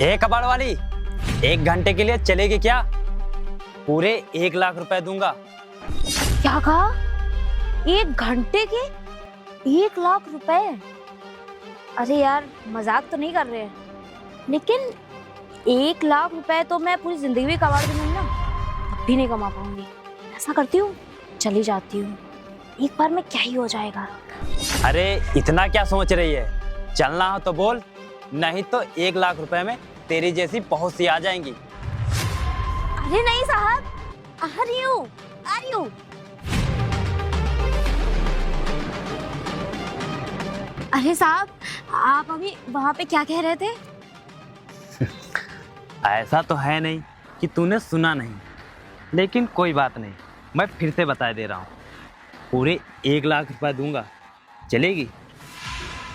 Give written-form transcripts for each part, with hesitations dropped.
ए कबाड़ वाली, 1 घंटे के लिए चलेगी क्या? पूरे 1 लाख रुपए दूंगा। क्या कहा? 1 घंटे के 1 लाख रुपए? अरे यार मजाक तो नहीं कर रहे हैं, लेकिन 1 लाख रुपए तो मैं पूरी जिंदगी भी कबाड़ दूंगी ना, तब भी नहीं कमा पाऊंगी। ऐसा करती हूँ, चली जाती हूँ, एक बार में क्या ही हो जाएगा। अरे इतना क्या सोच रही है? चलना हो तो बोल, नहीं तो 1 लाख रुपए में तेरी जैसी बहुत सी आ जाएंगी। अरे नहीं साहब, आ रही हूँ। अरे साहब, आप अभी वहाँ पे क्या कह रहे थे? ऐसा तो है नहीं कि तूने सुना नहीं, लेकिन कोई बात नहीं, मैं फिर से बता दे रहा हूँ। पूरे 1 लाख रुपए दूंगा, चलेगी?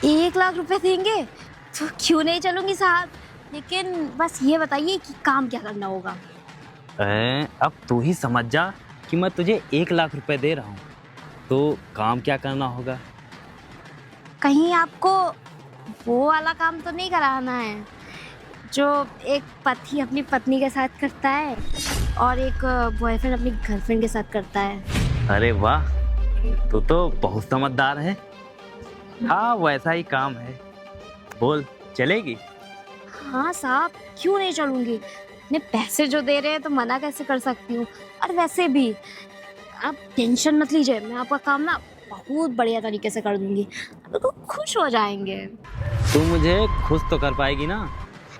1 लाख रुपए देंगे तो क्यों नहीं चलूंगी साहब, लेकिन बस ये बताइए कि काम क्या करना होगा। अब तू ही समझ जा कि मैं तुझे 1 लाख रुपए दे रहा हूँ, तो काम क्या करना होगा। कहीं आपको वो वाला काम तो नहीं कराना है जो एक पति अपनी पत्नी के साथ करता है और एक बॉयफ्रेंड अपनी गर्लफ्रेंड के साथ करता है। अरे वाह, तू तो बहुत समझदार है। हाँ वैसा ही काम है, बोल चलेगी? हाँ साहब, क्यों नहीं चलूंगी, अपने पैसे जो दे रहे हैं तो मना कैसे कर सकती हूँ। और वैसे भी आप टेंशन मत लीजिए, मैं आपका काम ना बहुत बढ़िया तरीके से कर दूंगी, आप बिल्कुल खुश हो जाएंगे। तू मुझे खुश तो कर पाएगी ना,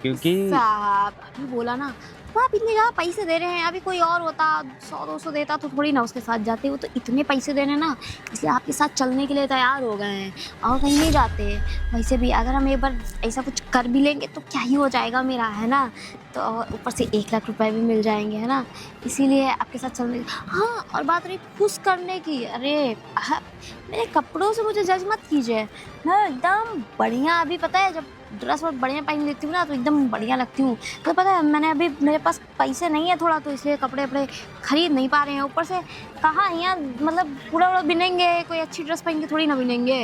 क्योंकि साहब अभी बोला ना, तो आप इतने ज़्यादा पैसे दे रहे हैं, अभी कोई और होता 100-200 देता तो थोड़ी ना उसके साथ जाते। वो तो इतने पैसे दे रहे हैं ना, इसलिए आपके साथ चलने के लिए तैयार हो गए हैं और कहीं नहीं जाते। वैसे भी अगर हम एक बार ऐसा कुछ कर भी लेंगे तो क्या ही हो जाएगा मेरा, है ना। तो ऊपर से 1 लाख रुपए भी मिल जाएंगे, है ना, इसीलिए आपके साथ चलने। हाँ और बात रही खुश करने की, अरे मेरे कपड़ों से मुझे जज मत कीजिए, मैं एकदम बढ़िया, अभी पता है जब ड्रेस बहुत बढ़िया पहन लेती हूँ ना तो एकदम बढ़िया लगती हूँ। तो पता है मैंने अभी, मेरे पास पैसे नहीं है थोड़ा, तो इसलिए कपड़े वपड़े खरीद नहीं पा रहे हैं। ऊपर से कहाँ यहाँ मतलब पूरा बिनेंगे, कोई अच्छी ड्रेस पहन के थोड़ी ना बिनेंगे,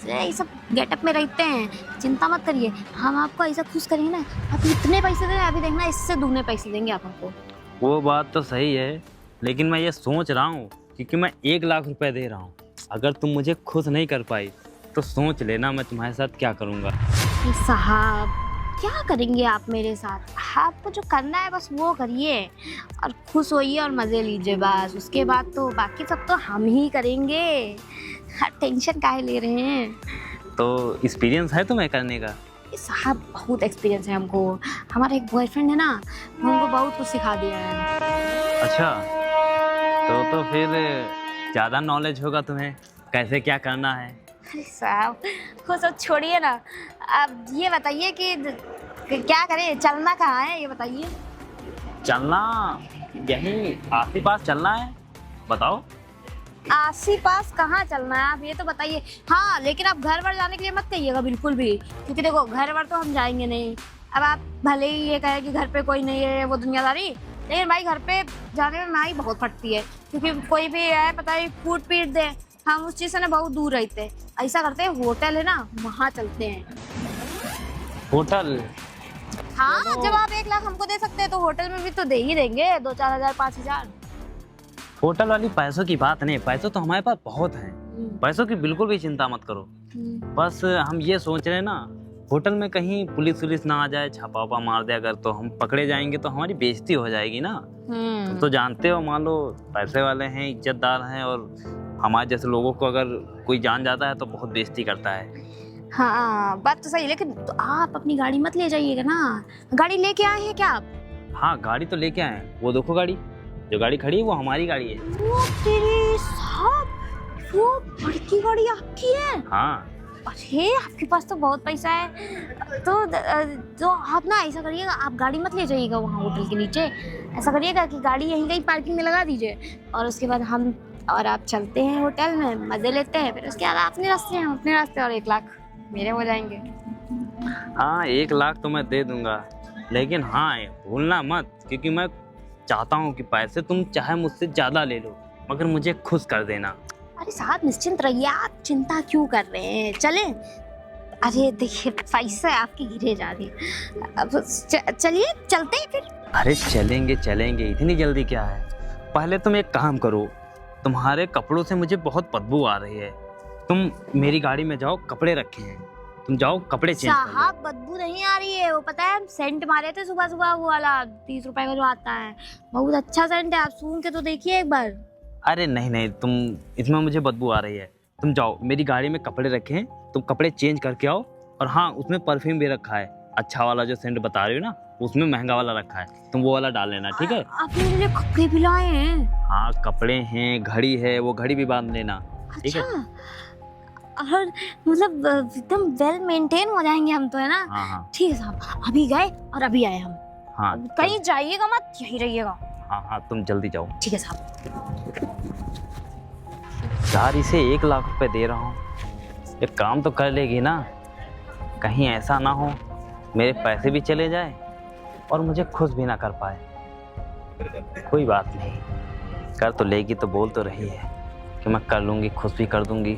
ये सब गेटअप में रहते हैं। चिंता मत करिए, हम आपको ऐसा खुश करेंगे ना, आप इतने पैसे दें, अभी देखना इससे दुगने पैसे देंगे आप हमको। वो बात तो सही है, लेकिन मैं ये सोच रहा हूँ क्योंकि मैं 1 लाख रुपए दे रहा हूँ, अगर तुम मुझे खुश नहीं कर पाई तो सोच लेना मैं तुम्हारे साथ क्या करूँगा। साहब क्या करेंगे आप मेरे साथ, आपको जो करना है बस वो करिए और खुश होइए और मज़े लीजिए बस, उसके बाद तो बाकी सब तो हम ही करेंगे। टेंशन काहे ले रहे हैं। तो एक्सपीरियंस है तुम्हें करने का? साहब बहुत एक्सपीरियंस है हमको, हमारा एक बॉयफ्रेंड है ना, वो हमको बहुत कुछ सिखा दिया है। अच्छा, तो फिर ज़्यादा नॉलेज होगा तुम्हें कैसे क्या करना है। अरे साहब वो सब छोड़िए ना, अब ये बताइए कि क्या करें, चलना कहाँ है ये बताइए। चलना यहीं आस पास चलना है, बताओ। आसी पास कहाँ चलना है आप ये तो बताइए। हाँ लेकिन आप घर वर जाने के लिए मत कहिएगा बिल्कुल भी, क्योंकि देखो घर वर तो हम जाएंगे नहीं। अब आप भले ही ये कहे कि घर पे कोई नहीं है वो दुनियादारी, लेकिन भाई घर पे जाने में माई बहुत फटती है, क्योंकि कोई भी है पता है फूट पीट दे, हम उस चीज़ से ना बहुत दूर रहते हैं। ऐसा करते हैं, होटल है ना वहाँ चलते हैं। होटल? हाँ जब आप 1 लाख हमको दे सकते हैं तो होटल में भी तो दे ही देंगे, 2-4 हज़ार 5 हज़ार। होटल वाली पैसों की बात नहीं, पैसों तो हमारे पास बहुत हैं, पैसों की बिल्कुल भी चिंता मत करो। बस हम ये सोच रहे हैं ना, होटल में कहीं पुलिस वुलिस ना आ जाए, छापा वापा मार दे, अगर तो हम पकड़े जाएंगे तो हमारी बेइज्जती हो जाएगी ना। तुम तो जानते हो, मान लो पैसे वाले हैं, इज्जतदार हैं, और हमारे जैसे लोगों को अगर कोई जान जाता है तो बहुत बेइज्जती करता है। हाँ बात तो सही, लेकिन तो आप अपनी गाड़ी मत ले जाइएगा ना, गाड़ी लेके आए हैं क्या आप? हाँ गाड़ी तो लेके आए हैं, वो देखो गाड़ी, जो गाड़ी खड़ी है वो हमारी गाड़ी है। वो तेरी साहब, वो बड़ी गाड़ी आपकी है? हाँ। अरे आपके पास तो बहुत पैसा है, तो आप ना ऐसा करिएगा, आप गाड़ी मत ले जाइएगा वहाँ होटल के नीचे, ऐसा करिएगा कि गाड़ी यहीं कहीं पार्किंग में लगा दीजिए, और उसके बाद हम और आप चलते हैं होटल में, मज़े लेते हैं, फिर उसके बाद अपने रास्ते हैं अपने रास्ते, और 1 लाख मेरे हो जाएंगे। हाँ 1 लाख तो मैं दे दूंगा, लेकिन हाँ भूलना मत, क्योंकि मैं चाहता हूँ कि पैसे तुम चाहे मुझसे ज़्यादा ले लो, मगर मुझे खुश कर देना। अरे साहब निश्चिंत रहिए, आप चिंता क्यों कर रहे हैं, चलें अरे देखिए पैसे आपकी गिरे जा रही है। अब चलिए चलते हैं फिर। अरे चलेंगे चलेंगे, इतनी जल्दी क्या है। पहले तुम एक काम करो, तुम्हारे कपड़ों से मुझे बहुत बदबू आ रही है। तुम मेरी गाड़ी में जाओ, कपड़े रखे हैं, तुम जाओ कपड़े चेंज कर लो। साहब बदबू नहीं आ रही है, वो पता है हम सेंट मारे थे सुबह सुबह, वो वाला 30 रुपए का जो आता है, बहुत अच्छा सेंट है, आप सूंघ के तो देखिए एक बार। अरे नहीं नहीं, तुम इसमें मुझे बदबू आ रही है। तुम जाओ, मेरी गाड़ी में कपड़े रखे हैं, तुम कपड़े चेंज करके आओ। और हाँ, उसमें परफ्यूम भी रखा है, अच्छा वाला जो सेंट बता रही हो ना, उसमें महंगा वाला रखा है, तुम वो वाला डाल लेना, ठीक है। आपने मेरे लिए कपड़े भी लाए हैं? हाँ, कपड़े हैं, घड़ी है, वो घड़ी भी बांध लेना, ठीक है। अच्छा, और मतलब एकदम वेल मेंटेन हो जाएंगे हम तो, है ना। हाँ हाँ ठीक है साहब, अभी गए और अभी आए हम। हाँ, कहीं जाइएगा मत, यहीं रहिएगा। हाँ हाँ, तुम जल्दी जाओ। ठीक है साहब। यार, इसे 1 लाख रुपए दे रहा हूँ, ये काम तो कर लेगी ना। कहीं ऐसा ना हो मेरे पैसे भी चले जाए और मुझे खुश भी ना कर पाए। कोई बात नहीं, कर तो लेगी, तो बोल तो रही है कि मैं कर लूँगी, खुश भी कर दूँगी।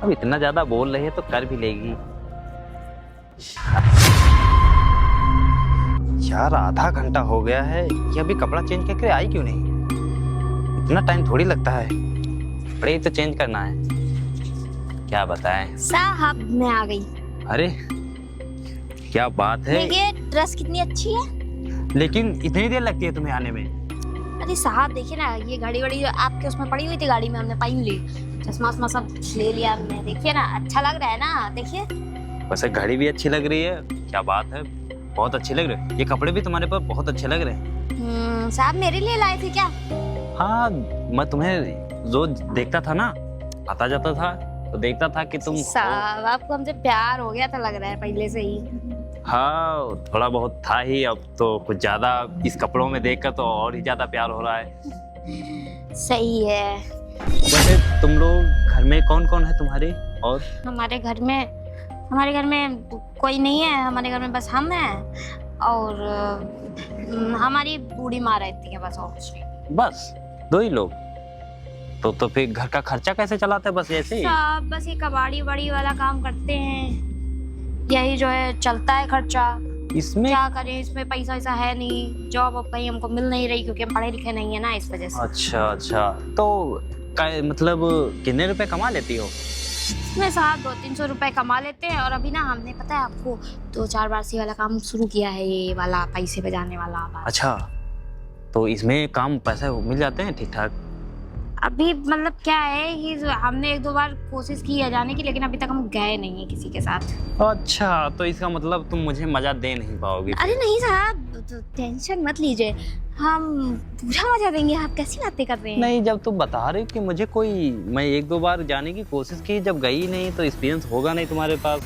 अब इतना ज़्यादा बोल रही है तो कर भी लेगी। यार, आधा घंटा हो गया है, ये अभी कपड़ा चेंज करके आई क्यों नहीं? इतना टाइम थोड़ी लगता है, कपड़े ही तो चेंज करना है। क्या बताएं साहब, मैं आ गई। अरे क्या बात है। देखिए ड्रेस कितनी अच्छी है। लेकिन इतनी देर लगती है तुम्हें आने में? अरे साहब देखिए ना, ये घड़ी वड़ी आपके उसमें पड़ी हुई थी गाड़ी में, हमने पहन ली, चश्मा वश्मा सब ले लिया हमने। देखिए ना, अच्छा लग रहा है ना, देखिए। वैसे घड़ी भी अच्छी लग रही है, क्या बात है, बहुत अच्छी लग रही है। ये कपड़े भी तुम्हारे पर बहुत अच्छे लग रहे हैं। साहब मेरे लिए लाए थे क्या? हाँ, मैं तुम्हें रोज देखता था ना, आता जाता था तो देखता था कि तुम। साहब आपको हमसे प्यार हो गया था लग रहा है पहले से ही। हाँ, थोड़ा बहुत था ही, अब तो कुछ ज्यादा इस कपड़ों में देखकर तो और ही ज्यादा प्यार हो रहा है। सही है। वैसे तुम लोग घर में कौन कौन है तुम्हारे? और हमारे घर में कोई नहीं है, हमारे घर में बस हम हैं और हमारी बूढ़ी माँ रहती है, बस और कुछ नहीं। बस 2 ही लोग? तो फिर घर का खर्चा कैसे चलाते हैं, बस ऐसे ही? साहब बस ये कबाड़ी बड़ी वाला काम करते हैं, यही जो है चलता है खर्चा। इसमें क्या करें, इसमें पैसा ऐसा है नहीं, जॉब अब कहीं हमको मिल नहीं रही क्योंकि हम पढ़े लिखे नहीं है ना, इस वजह से। अच्छा, तो मतलब कितने रुपए कमा लेती हो? इसमें साहब 200-300 रुपए कमा लेते हैं। और अभी ना हमने, पता है आपको, 2-4 बार से वाला काम शुरू किया है, ये वाला पैसे बचाने वाला। अच्छा, तो इसमें काम पैसे मिल जाते हैं ठीक ठाक? अभी मतलब क्या है कि हमने 1-2 बार कोशिश की है जाने की, लेकिन अभी तक हम गए नहीं है किसी के साथ। अच्छा, तो इसका मतलब तुम मुझे मजा दे नहीं पाओगे? अरे नहीं साहब, तो टेंशन मत लीजिए, हम पूरा मजा देंगे। आप कैसी बातें कर रहे हैं? नहीं, जब तुम बता रहे हो कि मुझे कोई, मैं 1-2 बार जाने की कोशिश की, जब गई नहीं तो एक्सपीरियंस होगा नहीं तुम्हारे पास।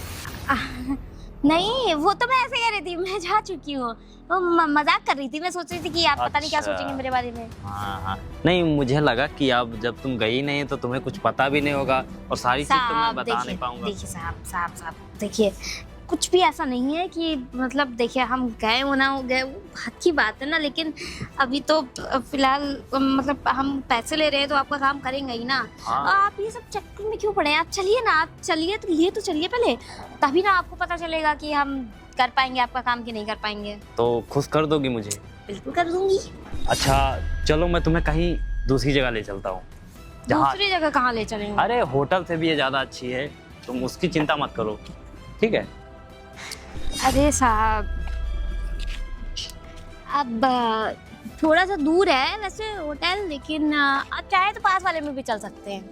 नहीं, वो तो मैं ऐसे कह रही थी, मैं जा चुकी हूँ, वो मजाक कर रही थी। मैं सोच रही थी कि आप पता नहीं क्या अच्छा। सोचेंगे मेरे बारे में। हाँ, नहीं, मुझे लगा कि अब जब तुम गई नहीं तो तुम्हें कुछ पता भी नहीं होगा और सारी चीज तो मैं बता नहीं पाऊंगा। देखिए साहब देखिए, कुछ भी ऐसा नहीं है कि मतलब देखिए हम गए हो ना हो गए, वो बात की बात है ना, लेकिन अभी तो फिलहाल मतलब हम पैसे ले रहे हैं तो आपका काम करेंगे ही ना। हाँ। आप ये सब चक्कर में क्यों पड़े हैं? आप चलिए ना, आप चलिए तो ये तो चलिए पहले, तभी ना आपको पता चलेगा कि हम कर पाएंगे आपका काम कि नहीं कर पाएंगे। तो खुश कर दोगी मुझे? बिल्कुल कर दूंगी। अच्छा, चलो मैं तुम्हें कहीं दूसरी जगह ले चलता हूँ। दूसरी जगह कहाँ ले चलेंगे? अरे होटल से भी ये ज्यादा अच्छी है, तुम उसकी चिंता मत करो, ठीक है? अरे साहब, अब थोड़ा सा दूर है वैसे होटल, लेकिन आप चाहे तो पास वाले में भी चल सकते हैं।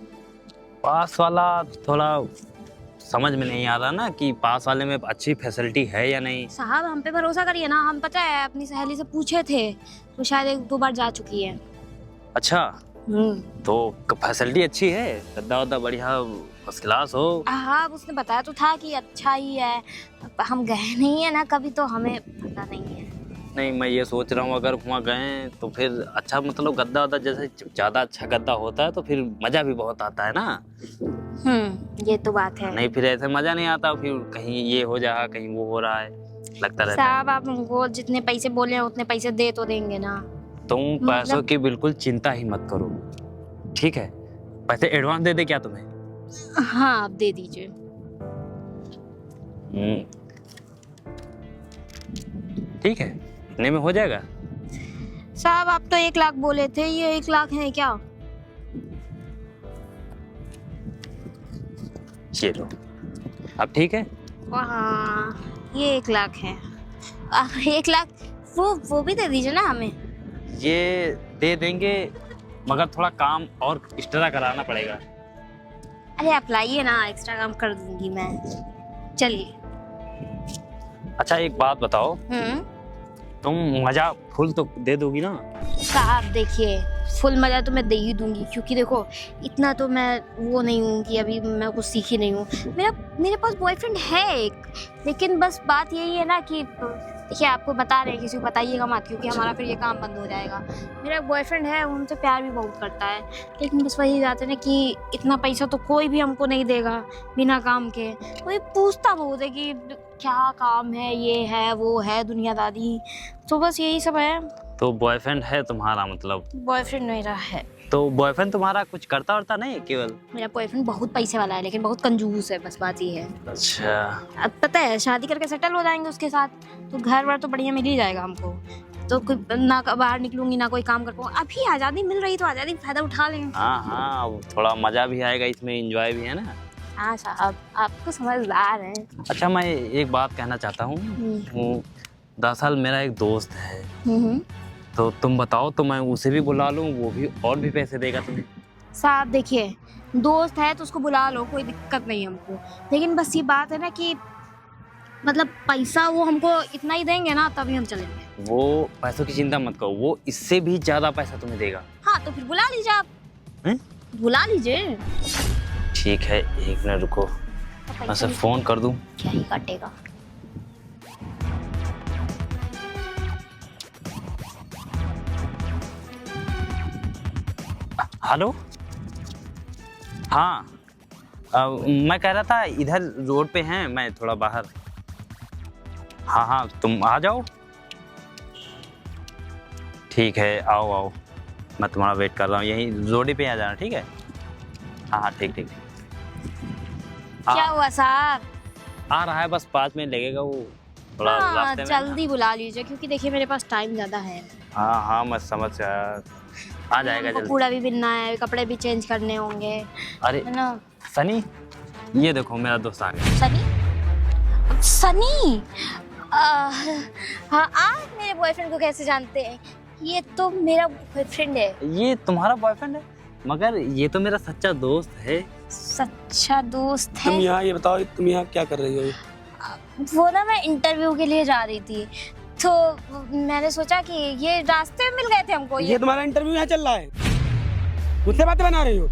पास वाला थोड़ा समझ में नहीं आ रहा ना कि पास वाले में अच्छी फैसिलिटी है या नहीं। साहब हम पे भरोसा करिए ना, हम पता है अपनी सहेली से पूछे थे, तो शायद 1-2 बार जा चुकी है। अच्छा, तो फैसिलिटी अच्छी है, गद्दा वद्दा बढ़िया फर्स्ट क्लास हो? हाँ, उसने बताया तो था कि अच्छा ही है, हम गए नहीं है ना कभी, तो हमें पता नहीं है। नहीं, मैं ये सोच रहा हूँ अगर वहाँ गए तो फिर अच्छा, मतलब गद्दा वद्दा जैसे ज्यादा अच्छा गद्दा होता है तो फिर मजा भी बहुत आता है ना। ये तो बात है। नहीं, फिर ऐसे मजा नहीं आता, फिर कहीं ये हो जा कहीं वो हो रहा है, लगता रहता है। साहब आप हमको जितने पैसे बोले हैं उतने पैसे दे तो देंगे ना? तुम पैसों की बिल्कुल चिंता ही मत करो, ठीक है? पैसे एडवांस दे दे क्या तुम्हें? हाँ, आप दे दीजिए। ठीक है, इतने में हो जाएगा। साहब आप तो 1 लाख बोले थे, ये 1 लाख है क्या? ये लो, अब ठीक है। हाँ ये 1 लाख है। 1 लाख वो भी दे दीजिए ना हमें। ये दे देंगे, मगर थोड़ा काम और एक्स्ट्रा कराना पड़ेगा। अरे आप लाइए ना, एक्स्ट्रा काम कर दूंगी मैं। चलिए। अच्छा एक बात बताओ, तुम मजा फुल तो दे दोगी ना? साहब देखिए, फुल मजा तो मैं दे ही दूंगी, क्योंकि देखो इतना तो मैं वो नहीं हूँ कि अभी मैं कुछ सीखी नहीं हूँ। मेरे पास बॉयफ्रेंड है एक, लेकिन बस बात यही है ना कि देखिए आपको बता रहे हैं, किसी को बताइएगा मत, क्योंकि हमारा फिर ये काम बंद हो जाएगा। मेरा एक बॉयफ्रेंड है, वो हमसे प्यार भी बहुत करता है, लेकिन बस वही बात है ना कि इतना पैसा तो कोई भी हमको नहीं देगा बिना काम के। कोई पूछता बहुत है कि क्या काम है, ये है वो है दुनियादारी, तो बस यही सब है। तो बॉयफ्रेंड है तुम्हारा मतलब? बॉयफ्रेंड मेरा है। तो बॉयफ्रेंड तुम्हारा कुछ करता वरता नहीं है केवल? मेरा बॉयफ्रेंड बहुत पैसे वाला है, लेकिन बहुत कंजूस है, बस बात ये है। अच्छा। अब पता है शादी करके सेटल हो जाएंगे उसके साथ, तो घर वर तो बढ़िया मिल ही जाएगा हमको। तो कोई ना बाहर निकलूंगी ना कोई काम कर पाऊँ। अभी आज़ादी मिल रही तो आज़ादी का फायदा उठा लेंगे। हाँ, अब थोड़ा मजा भी आएगा इसमें, एंजॉय भी है ना। हाँ साहब आप तो समझदार हैं। अच्छा मैं एक बात कहना चाहता हूँ, दरअसल मेरा एक दोस्त है, तो तुम बताओ तो मैं उसे भी बुला लूँ, वो भी और भी पैसे देगा तुम्हें। साहब देखिए, दोस्त है तो उसको बुला लो, कोई दिक्कत नहीं हमको, लेकिन बस ये बात है ना कि मतलब पैसा वो हमको इतना ही देंगे ना तभी हम चलेंगे। वो पैसों की चिंता मत करो, वो इससे भी ज्यादा पैसा तुम्हें देगा। हाँ तो फिर बुला लीजिए आप। हैं? बुला लीजिए। ठीक है, 1 मिनट रुको, मैं उसे फोन कर दूं। क्या ही काटेगा। हेलो, हाँ मैं कह रहा था इधर रोड पे हैं, मैं थोड़ा बाहर। हाँ हाँ तुम आ जाओ। ठीक है, आओ आओ, मैं तुम्हारा वेट कर रहा हूँ, यहीं रोड पे आ जाना, ठीक है? हाँ हाँ ठीक ठीक। क्या हुआ साहब? आ रहा है, बस 5 मिनट लगेगा, वो थोड़ा हाँ रास्ते में है ना। जल्दी बुला लीजिए, क्योंकि देखिए मेरे पास टाइम ज़्यादा है। हाँ हाँ मैं समझ गया, आ जाएगा हमको जल्दी। कूड़ा भी बिनना है, कपड़े भी चेंज करने होंगे, अरे है ना। सनी, ये देखो मेरा दोस्त आ गया। सनी? सनी? हाँ आप मेरे बॉयफ्रेंड को कैसे जानते हैं? ये तो मेरा बॉयफ्रेंड है। ये तुम्हारा बॉयफ्रेंड है? मगर ये तो मेरा सच्चा दोस्त है। सच्चा दोस्त है? तुम यहाँ ये बताओ, तुम यहाँ क्या कर रही हो? वो ना मैं इंटरव्यू के लिए जा रही थी, तो मैंने सोचा कि ये रास्ते में मिल गए थे हमको। ये तुम्हारा इंटरव्यू यहाँ चल रहा है, मुझसे बातें बना रही हो?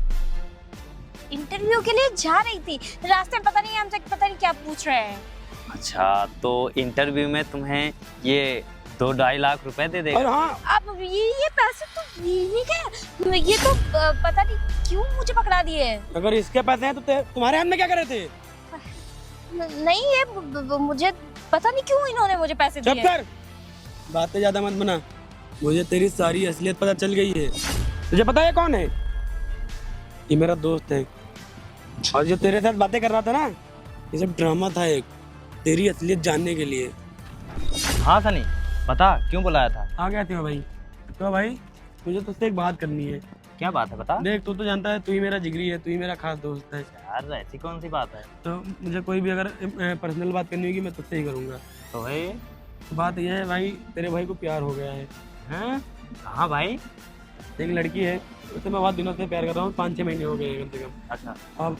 इंटरव्यू के लिए जा रही थी, रास्ते में पता नहीं हमसे पता नहीं क्या पूछ रहे हैं। अच्छा, तो इंटरव्यू में तुम्हें ये 2-2.5 लाख रुपए दे देगा। और हाँ, अब ये पैसे तो नहीं है, ये तो पता नहीं क्यों मुझे पकड़ा दिए। अगर इसके पैसे हैं तो तुम्हारे हाथ में क्या कर रहे थे? नहीं ये मुझे पता नहीं क्यों इन्होंने मुझे पैसे चुप दिए। कर, बातें ज्यादा मत बना, मुझे तेरी सारी असलियत पता चल गई है। तुझे पता है कौन है? ये मेरा दोस्त है, और जो तेरे साथ बातें कर रहा था ना, ये सब ड्रामा था एक, तेरी असलियत जानने के लिए। हाँ सनी, बता क्यों बुलाया था? आ गया थे भाई। तो भाई मुझे तुझसे एक बात करनी है। क्या बात है बता। देख तू तो जानता है, तू ही मेरा जिगरी है, तू ही मेरा खास दोस्त है, यार ऐसी कौन सी बात है? तो मुझे कोई भी अगर पर्सनल बात करनी होगी मैं तुझसे ही करूँगा। तो है बात यह है भाई, तेरे भाई को प्यार हो गया है। हैं? कहाँ भाई? एक लड़की है, उससे मैं बहुत दिनों से प्यार कर रहा हूँ, 5-6 महीने हो गए कम से कम। अच्छा,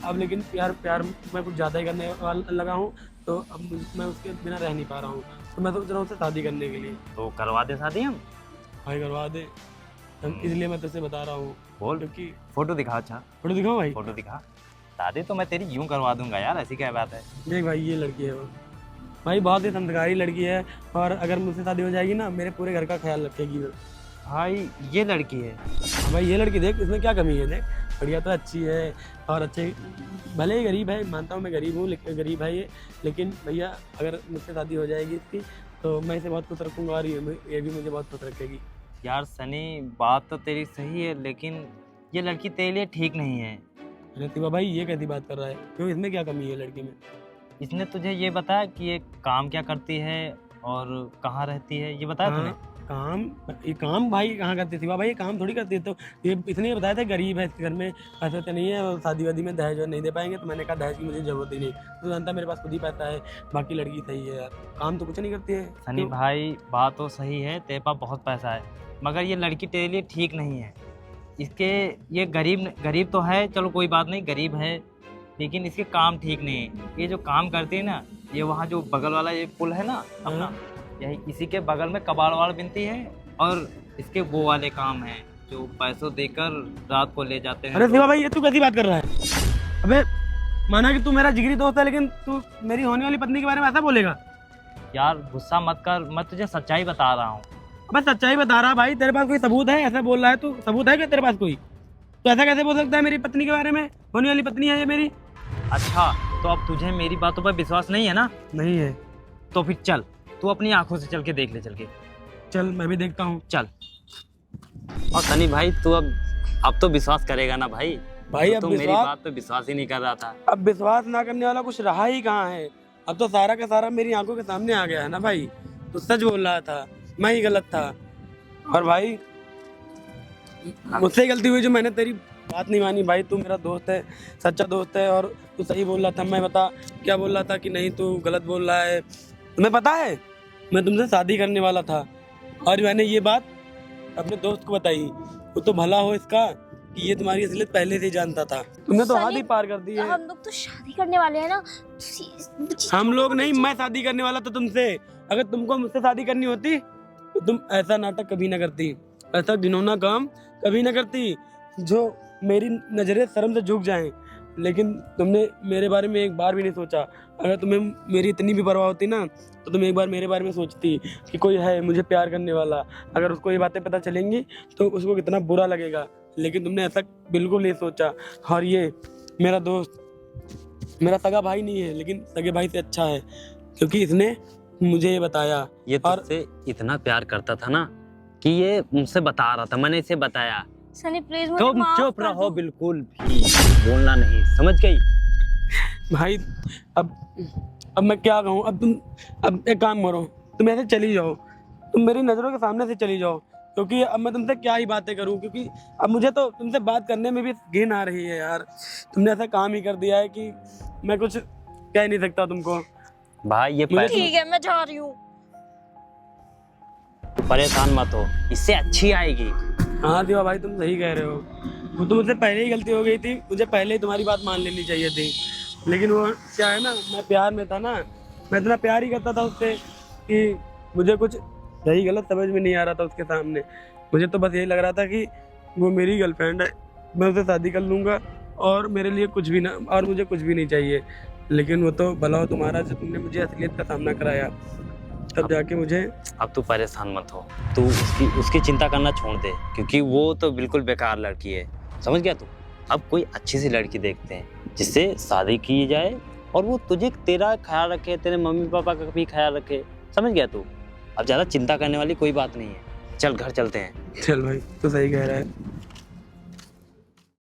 अब लेकिन प्यार मैं कुछ ज़्यादा ही करने लगा हूँ, तो अब मैं उसके बिना रह नहीं पा रहा हूँ, तो मैं सोच रहा हूँ उससे शादी करने के लिए। तो करवा दे शादी हम। भाई करवा दे, इसलिए मैं तुझसे बता रहा हूँ। बोल, क्योंकि फोटो दिखा। अच्छा फोटो दिखाओ भाई। फोटो दिखा। शादी तो मैं तेरी यूं करवा दूंगा यार, ऐसी क्या बात है? देख भाई, ये लड़की है वो, भाई बहुत ही संस्कारी लड़की है, और अगर मुझसे शादी हो जाएगी ना, मेरे पूरे घर का ख्याल रखेगी वो। भाई ये लड़की है? हाँ भाई, ये लड़की देख, इसमें क्या कमी है? देख बढ़िया तो अच्छी है, और अच्छे, भले ही गरीब है, मानता हूँ मैं गरीब हूँ, लेकिन गरीब है लेकिन भैया अगर मुझसे शादी हो जाएगी इसकी, तो मैं इसे बहुत खुश रखूँगा, और ये भी मुझे बहुत खुश रखेगी। यार सनी, बात तो तेरी सही है, लेकिन ये लड़की तेरे लिए ठीक नहीं है। अरे तिवा भाई, ये कैसी बात कर रहा है? क्यों, इसमें क्या कमी है लड़की में? इसने तुझे ये बताया कि ये काम क्या करती है और कहाँ रहती है, ये बताया तूने? ये काम भाई कहाँ करती थी? वाह भाई, ये काम थोड़ी करती है। तो ये इसने बताया था गरीब है, इसके घर में पैसे तो नहीं है और शादी वादी में दहेज नहीं दे पाएंगे। तो मैंने कहा दहेज की मुझे जरूरत ही नहीं, तो जानता मेरे पास खुद ही पैसा है, बाकी लड़की सही है यार, काम तो कुछ नहीं करती है। सनी भाई बात तो सही है, तेरे पास बहुत पैसा है, मगर ये लड़की तेरे लिए ठीक नहीं है। इसके ये गरीब तो है, चलो कोई बात नहीं, गरीब है, लेकिन इसके काम ठीक नहीं है। ये जो काम करती है ना, ये वहाँ जो बगल वाला ये पुल है ना अपना, यही इसी के बगल में कबाड़ वाड़ बिनती है, और इसके वो वाले काम है जो पैसों देकर रात को ले जाते हैं। अरे शिवा भाई, ये तू कैसी बात कर रहा है? अबे माना कि तू मेरा जिगरी दोस्त है, लेकिन तू मेरी होने वाली पत्नी के बारे में ऐसा बोलेगा? यार गुस्सा मत कर, मैं तुझे सच्चाई बता रहा हूँ। अबे सच्चाई बता रहा भाई, तेरे पास कोई सबूत है? ऐसा बोल रहा है तू, सबूत है क्या तेरे पास कोई? तो ऐसा कैसे बोल सकता है मेरी पत्नी के बारे में? होने वाली पत्नी है ये मेरी। अच्छा, तो अब तुझे मेरी बातों पर विश्वास नहीं है ना? नहीं है। तो फिर चल, तू अपनी आंखों से चल के देख ले, चल के चल मैं भी देखता हूँ। चल। और सनी भाई तू अब तो विश्वास करेगा ना भाई? भाई अब तो मेरी बात पे विश्वास ही नहीं कर रहा था। अब विश्वास ना करने वाला कुछ रहा ही कहाँ है? अब तो सारा का सारा मेरी आंखों के सामने आ गया है ना भाई। तो सच बोल रहा था, मैं ही गलत था। और भाई मुझसे ही गलती हुई जो मैंने तेरी बात नहीं मानी। भाई तू मेरा दोस्त है, सच्चा दोस्त है, और तू सही बोल रहा था। मैं बता क्या बोल रहा था कि नहीं तू गलत बोल रहा है। तुम्हें पता है मैं तुमसे शादी करने वाला था, और मैंने ये बात अपने दोस्त को बताई। वो तो भला हो इसका कि ये तुम्हारी असलियत पहले से ही जानता था। तुमने तो हद ही पार कर दी है। हम लोग तो शादी करने वाले हैं ना। हम लोग नहीं, मैं शादी करने वाला था तुमसे। अगर तुमको मुझसे शादी करनी होती तो तुम ऐसा नाटक कभी ना करती, ऐसा घिनौना काम कभी ना करती जो मेरी नजरें शर्म से झुक जाएं। लेकिन तुमने मेरे बारे में एक बार भी नहीं सोचा। अगर तुम्हें मेरी इतनी भी परवाह होती ना, तो तुम एक बार मेरे बारे में सोचती कि कोई है मुझे प्यार करने वाला। अगर उसको ये बातें पता चलेंगी तो उसको कितना बुरा लगेगा। लेकिन तुमने ऐसा बिल्कुल नहीं सोचा। और ये मेरा दोस्त मेरा सगा भाई नहीं है, लेकिन सगे भाई से अच्छा है, क्योंकि इसने मुझे ये बताया। ये तुझसे इतना प्यार करता था ना कि ये मुझसे बता रहा था, मैंने इसे बताया। सनी प्लीज मुझे तुम माफ चुप कर रहो, दो। बिल्कुल भी बोलना नहीं, समझ गई? भाई अब मैं क्या कहूँ? अब एक काम करो, तुम ऐसे चली जाओ, तुम मेरी नज़रों के सामने से चली जाओ, क्योंकि अब मैं तुमसे क्या ही बातें करूँ। क्योंकि अब मुझे तो तुमसे बात करने में भी घिन आ रही है यार। तुमने ऐसा काम ही कर दिया है कि मैं कुछ कह नहीं सकता तुमको। भाई ये पैसे ठीक है, मैं जा रही हूँ। परेशान मत हो, इससे अच्छी आएगी। हाँ दिवा भाई, तुम सही कह रहे हो। वो तो मुझसे पहले ही गलती हो गई थी, मुझे पहले ही तुम्हारी बात मान लेनी चाहिए थी। लेकिन वो क्या है ना, मैं प्यार में था ना, मैं इतना प्यार ही करता था उससे कि मुझे कुछ सही गलत समझ में नहीं आ रहा था उसके सामने। मुझे तो बस यही लग रहा था कि वो मेरी गर्लफ्रेंड है, मैं उससे शादी कर लूँगा और मेरे लिए कुछ भी ना, और मुझे कुछ भी नहीं चाहिए। लेकिन वो तो भला हो तुम्हारा, जो तुमने मुझे असलियत का सामना कराया, तब जाके मुझे। अब तू परेशान मत हो, तू उसकी चिंता करना छोड़ दे, क्योंकि वो तो बिल्कुल बेकार लड़की है, समझ गया तू? अब कोई अच्छी सी लड़की देखते हैं जिससे शादी की जाए, और वो तुझे तेरा ख्याल रखे, तेरे मम्मी पापा का भी ख्याल रखे, समझ गया तू? अब ज़्यादा चिंता करने वाली कोई बात नहीं है, चल घर चलते हैं। चल भाई, तू सही कह रहा है।